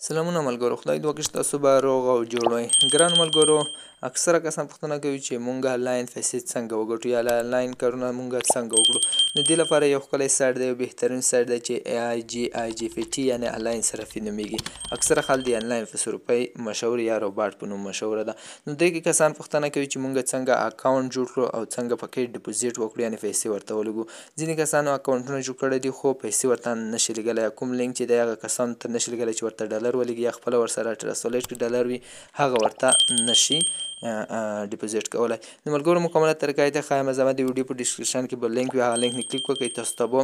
سلامونه ملګرو، خدای دې وکړي چې تاسو به روغ او جوړ وئ. ګرانو ملګرو، اکثره کسان پوښتنه کوي چې مونږ آنلاین پیسې څنګه وګټو یا آنلاین کارونه مونږ څنګه وکړو. د دې لپاره یو ښکلی سایټ دی، یو بهترین سایټ دی چې AIGIGFT یعنې آنلاین صرافي نومیږي. اکثره خلک د آنلاین په صرافۍ مشهور یا روباټ په نوم مشهوره ده. نو دې کې کسان پوښتنه کوي چې مونږ څنګه اکاونټ جوړ کړو او څنګه پکې ډیپوزیټ وکړو، یعنې پیسې ورته ولګو. ځینې کسانو اکاونټونه جوړ کړي دي خو پیسې ورته نشي لګولی. کوم لینک چې دی هغه کسانو ته نشي لګولی چې ورته ډالر ولګي یا خپله ورسره ټرست والېټ کې ډالر وي، هغه ورته نشي ډیپوزیټ کولی. نو ملګرو، مکمله طریقه یې ته ښایم. زما د ویډیو په ډسکریپشن کې به لینک وي، هغه لینک نه کلیک وکړئ، تاسو ته به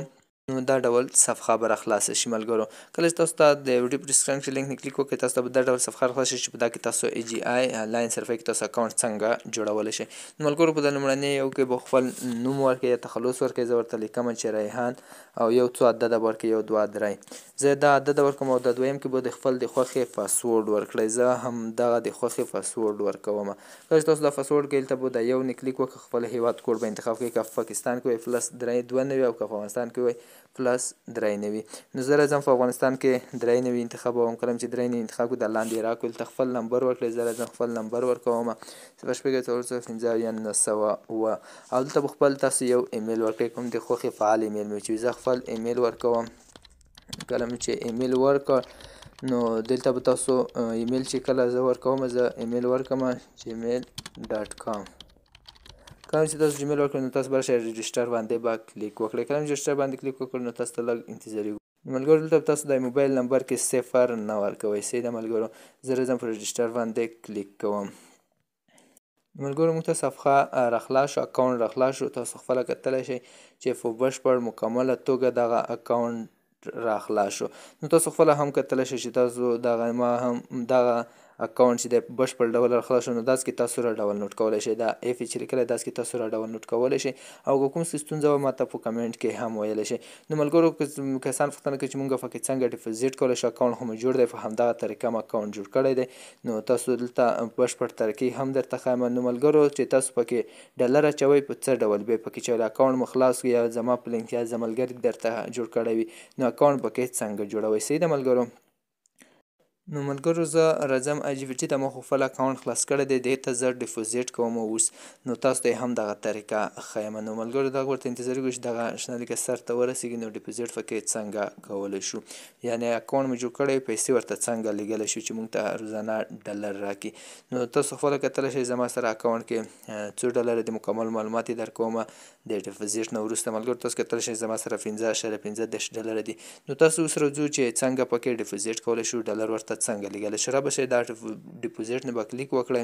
نو دا ډول صفحه به راخلاصه شي. ملګرو، کله چې تاسو ته د ویډیو په ډسکریپشن کې لینک نه کلیک وکړئ، تاسو ته به دا ډول صفحه راخلاصه شي چې په دا کې تاسو AGI آنلاین صرافۍ کې تاسو اکاونټ څنګه جوړولی شئ. نو ملګرو، په دا لومړني یو کې به خپل نوم ورکړئ یا تخلص ورکړئ. زه ورته لیکمه چې ریحان او یو څو عدده به ورکړئ، 1 2 3. زه دا عدده ورکوم او د دویم کې به د خپل د خوښې پاسورډ ورکړئ. زه هم دغه د خوښې پاسورډ ورکومه. کله چې تاسو دا پاسورډ کوئ، دلته به د یو نه کلیک وکړئ، خپل هیواد کوډ به انتخاب کړئ. که په پاکستان کې وئ +290 او که په افغانستان کې وئ +390. نو زه راځم په افغانستان کې 390 انتخابوم. کله چې 390 انتخاب کړو، دا لاندې راکړئ، دلته خپل نمبر ورکړئ. زه راځم خپل نمبر ورکومه 0.450 او دلته به خپل تاسو یو ایمیل ورکړئ، کوم د خوښې فعال ایمیل مې چې زه خپل ایمیل ورکوم. کله مې چې ایمیل ورکړ، نو دلته به تاسو ایمیل چې کله زه ورکوم، زه ایمیل ورکوم gmail.com. کله چې تاسو جیمیل ورکړئ، نو تاسو به راشئ رجسټر باندې به کلیک وکړئ. کله چې رجسټر باندې کلیک وکړئ، نو تاسو ته لږ انتظاري ملګرو، دلته تاسو د موبایل نمبر کې 0 نه ورکوئ. صحیح ده ملګرو. زه راځم په رجسټر باندې کلیک کوم. ملګرو، موږ ته صفحه راخلاص شو، اکاونټ راخلاص شو. تاسو خپله کتلی شئ چې په بشپړ مکمله توګه دغه اکاونټ راخلاص شو. نو تاسو خپله هم کتلی شئ چې تاسو ما هم دغه اکاونټ چې دی په بشپړ ډول راخلاص شو. نو داسې کې تاسو را ډاونلوډ کولی شئ. دا ایف چې لیکلی داسې کې تاسو را ډاونلوډ کولی شئ، او که کوم څه ستونزه وه ماته په کمنټ کې هم ویلی شئ. نو ملګرو، کسان پوښتنه کوي چې مونږ پکې څنګه ډیپوزیټ کولی شو، اکاونټ خو مو جوړ دی، په همدغه طریقه مو اکاونټ جوړ کړی دی. نو تاسو دلته بشپړ طریقې هم درته ښایم. نو ملګرو، چې تاسو پکې ډالر اچوئ په څه ډول به پکې چې اکاونټ مو خلاص وي یا زما په لینک یا زما ملګري درته جوړ کړی وي، نو اکاونټ پکې څنګه جوړوئ. صحیح ده ملګرو. نو ملګرو، زه راځم IGFT ته. مو خو خپل اکاونټ خلاص کړی دی، دې ته زه ډیپوزیټ کوم اوس. نو تاسو ته هم دغه طریقه ښیم. نو ملګرو، دغه ورته انتظاري وکړئ چې دغه شنه لیکه سر ته ورسېږي. نو ډیپوزیټ پکې څنګه کولی شو، یعنې اکاونټ مو جوړ کړی، پیسې ورته څنګه لیږلی شو چې موږ ته روزانه ډالر راکړي. نو تاسو خپله کتلی شئ زما سره اکاونټ کې څو ډالره دي، مکمل معلومات یې درکومه. د ډیپوزیټ نه وروسته ملګرو، تاسو کتلی شئ زما سره 15.15 ډالره دي. نو تاسو اوس راځو چې څنګه پکې ډیپوزیټ کولی شو، ډالر ورته څنګه لیږلی شو. رابه شئ دا ډیپوزیټ نه به کلیک وکړئ.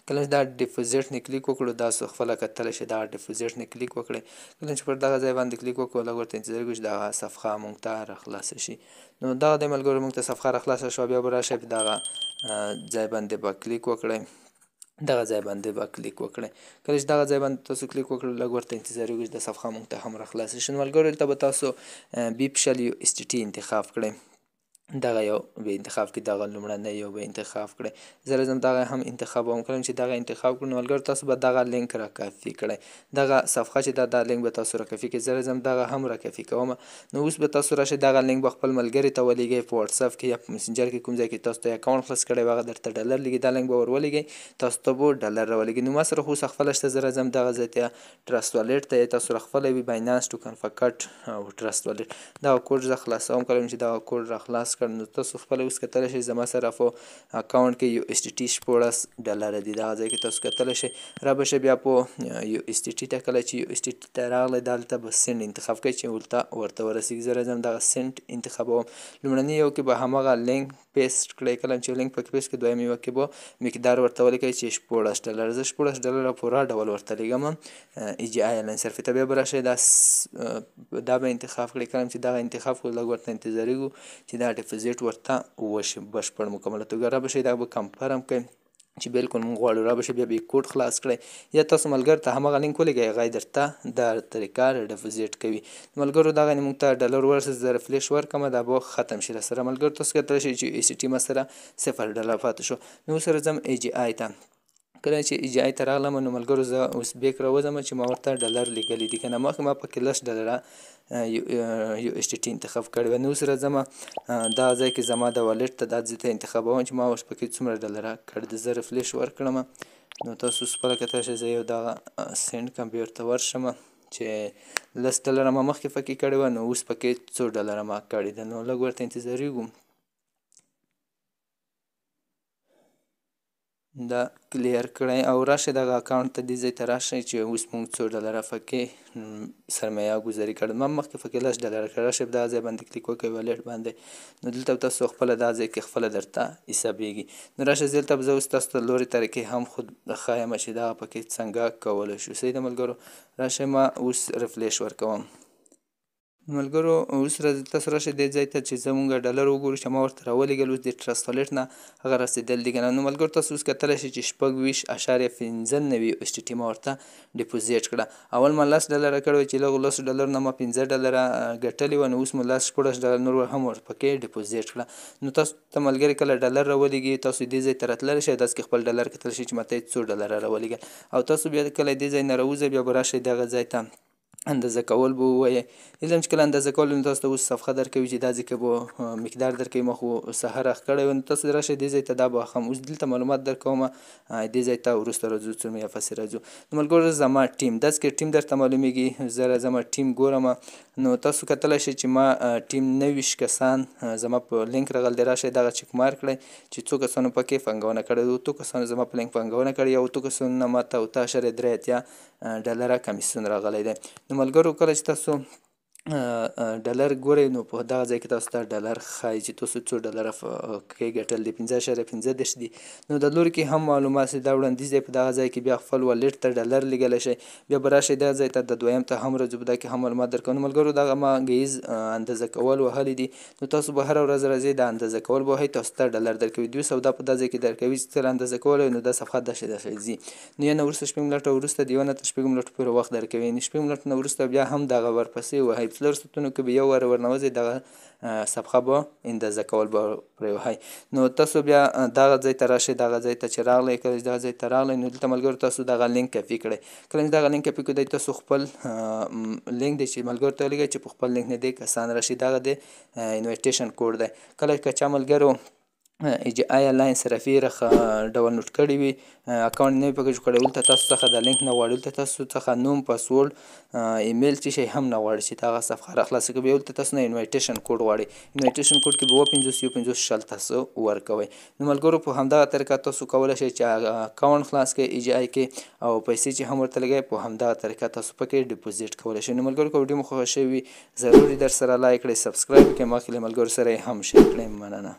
کله چې دا ډیپوزیټ نه کلیک وکړو، تاسو خپله کتلی شئ دا ډیپوزیټ نه کلیک وکړئ. کله چې پر دغه ځای باندې کلیک وکړو، لږ ورته انتظار وکړئ چې دغه صفحه موږ ته راخلاصه شي. نو دغه دی ملګرو، موږ ته صفحه راخلاصه شوه. بیا به راشئ په دغه ځای باندې به کلیک وکړئ. دغه ځای باندې به کلیک وکړئ. کله چې دغه ځای باندې تاسو کلیک وکړئ، لږ ورته انتظار وکړئ چې د صفحه موږ ته هم راخلاصه شي. نو ملګرو، دلته به تاسو BIP_USDT انتخاب کړئ. دغه یو به انتخاب کړئ، دغه لومړنی یو به انتخاب کړئ. زه راځم دغه هم انتخابوم. کله چې دغه انتخاب کړو، نو ملګرو، تاسو به دغه لینک را کاپي کړئ. دغه صفحه چې ده، دا لینک به تاسو را کاپي کړئ. زه راځم دغه هم را کاپي کومه. نو اوس به تاسو راشئ، دغه لینک به خپل ملګري ته ولېږئ په واتساپ کې یا په مسنجر کې، کوم ځای کې تاسو ته اکاونټ خلاص کړی وي، هغه درته ډالر لېږي. دا لینک به ور ولېږئ، تاسو ته به ډالر راولېږي. نو ما سره خو اوس خپله شته. زه راځم دغه ځای ته، ټرست والېټ ته. تاسو را خپله وي باینانس، ټوکن فکټ او ټرست والېټ. دغه کوډ زه خلاصوم. کله چې دغه کوډ را خلاص کړ، نو تاسو خپله اوس کتلی شئ زما سره په اکاونټ کې USDT 14 ډالره دي. دغه ځای کې تاسو کتلی شئ. را به شئ بیا په USDT ته. کله چې USDT ته راغلی، دلته به سینډ انتخاب کړئ چې ورته ورسېږي. زه راځم دغه سینډ انتخابوم. لومړني یو کې به هماغه لینک پیسټ کړئ. کله چې لینک پکې پیسټ کړئ، دویم یو کې به مقدار ورته ولیکئ چې 14 ډالره. زه 14 ډالره پوره ډول ورته لیږم AGI آنلاین صرافي ته. بیا به راشئ دا به انتخاب کړئ. کله چې دغه انتخاب کړو، لږ ورته انتظاري وکړو چې دا ډیپوزیټ ورته وشي بشپړ مکمله توګه. را به شئ دا به کنفرم کړئ چې بالکل مونږ غواړو. را به شئ بیا به کوډ خلاص کړئ، یا تاسو ملګرو ته هماغه لینک ولېږئ، هغه یې درته دا طریقه ډیپوزیټ کوي. ملګرو، دغه مونږ ته ډالر ورسېد، زه رفلیش ورکړم، دا به ختم شي راسره. ملګرو، تاسو کتلی شئ چې USDT ما سره 0 ډالر پاتې شو. نو اوس راځم AGI ته. کله چې EGI ته راغلم نو ملګرو زه اوس بیک راوځم چې ما ورته ډالر لیږلي دي که نه مخکې ما پکې $10 USDT انتخاب کړی وی. نو اوس راځم دغه ځای کې زما د والټ ته دا ځای ته انتخابوم چې ما اوس پکې څومره ډالره کړي دي. زه رفلیش ورکړم نو تاسو اوس خپله کتلی شئ زه یو دغه سینډ کمپیوټر ته ورشم چې $10 ما مخکې پکې کړي وه نو اوس پکې څو ډالره ما کړي ده. نو لږ ورته انتظاریږو دا کلیر کړئ او راشئ دغه اکاونټ ته دې ځای ته راشئ چې اوس موږ څو ډالره پکې سرمایه ګذاري کړې. ما مخکې پکې $10 کړی. راشئ په دغه ځای باندې کلیک وکړئ والټ باندې نو دلته به تاسو خپله دغه ځای کې خپله درته حسابیږي. نو راشئ دلته به زه اوس تاسو ته لورې طریقې هم خود ښایم چې دغه پکې څنګه کولی شو. صحیح ده ملګرو. راشئ ما اوس رفلیش ورکوم. ملګرو اوس تاسو راشئ دې ځای ته چې زموږ ډالر وګورو چې ما ورته راولېږل اوس د ټرست والټ نه هغه رسېدل دي که نه. نو ملګرو تاسو اوس کتلی شئ چې 26.95 USDT ما ورته ډیپوزیټ کړه. اول ما $10 کړی وی چې لږ $10 نه ما $15 ګټلي وه نو اوس مو $16 نور هم ورپکې ډیپوزیټ کړه. نو تاسو ته ملګري کله ډالر راولېږي تاسو دې ځای ته راتللی شئ داسې کې خپل ډالر کتلی شئ چې ماته یې څو ډالره راولېږل او تاسو بیا کله دې ځای نه راوځئ بیا به راشئ دغه ځای ته اندازه کول به ووایې. علم چې کله اندازه کول نو تاسو ته اوس صفحه درکوي چې دا ځای کې به مقدار درکوي. ما خو سهار اخ کړی و نو تاسو راشئ دې ځای ته دا به اخم. اوس دلته معلومات درکوم دې ځای ته وروسته راځو څو یا پسې راځو. نو ملګرو زما ټیم داسې کې ټیم درته معلومیږي. زه راځم ټیم ګورم نو تاسو کتلی شئ چې ما ټیم 29 کسان زما په لینک راغلی دی. راشئ دغه چک مارک کړئ چې څو کسانو پکې پانګونه کړې ده. 2 کسانو زما په لینک پانګونه کړې او 2 کسانو نه ماته $8.83 کمیسیون راغلی دی. نو ملګرو کله چې تاسو ډالر ګورئ نو په دغه ځای کې تاسو ته ډالر ښایي چې تاسو څو ډالره کې ګټل دي 15.15 دي. نو د لوري کې هم معلومات دا وړاندیز دی په دغه ځای کې بیا خپل والټ ته ډالر لیږلی شئ. بیا به راشئ دغه ځای ته د دویم ته هم راځو په دغه کې هم معلومات درکوم. نو ملګرو دغه ما ګیز اندازه کول وهلی دي نو تاسو به هره ورځ راځئ د اندازه کول به وهئ تاسو ته ډالر درکوي. دوی سودا په دغه ځای کې درکوي چې څه اندازه کولی نو دا صفحه داسې ځي. نو یا نه وروسته 6 منټه وروسته د 1 نه تر 6 منټو پورې وخت درکوي. نو 6 منټو نه وروسته بیا هم دغه ورپسې وهئ. په څلورو ساعتونو کې به یو واره ورنوځئ دغه صفحه به اندازه کول به پرې وهئ. نو تاسو بیا دغه ځای ته راشئ. دغه ځای ته چې راغلی کله چې دغه ځای ته راغلی نو دلته ملګرو تاسو دغه لینک کاپي کړئ. کله چې دغه لینک کاپي کړئ تاسو خپل لینک دی چې ملګرو ته ولیږئ چې په خپل لینک نه دې کسان راشي. دغه د انویټیشن کوډ دی. کله که چا ملګرو EGI لاین صرافي ډاونلوډ کړی وي اکاونټ نه وي پکې جوړ کړی دلته تاسو څخه د لینک نه غواړي دلته تاسو څخه نوم پاسورډ ایمیل څه شی هم نه غواړي چې دغه صفحه راخلاصه کوي. بیا دلته تاسو نه انویټیشن کوډ غواړي. انویټیشن کوډ کې به 50 تاسو ورکوئ. نو ملګرو په همدغه طریقه تاسو کولی شئ چې اکاونټ خلاص کړئ EGI کې او پیسې چې هم ورته لګوئ په همدغه طریقه تاسو پکې ډیپوزیټ کولی شئ. نو ملګرو که ویډیو مو خوښه شوې وي ضروري در سره لایک کړئ سبسکرایب کړئ مخکې له ملګرو سره یې هم شیر کړئ. مننه.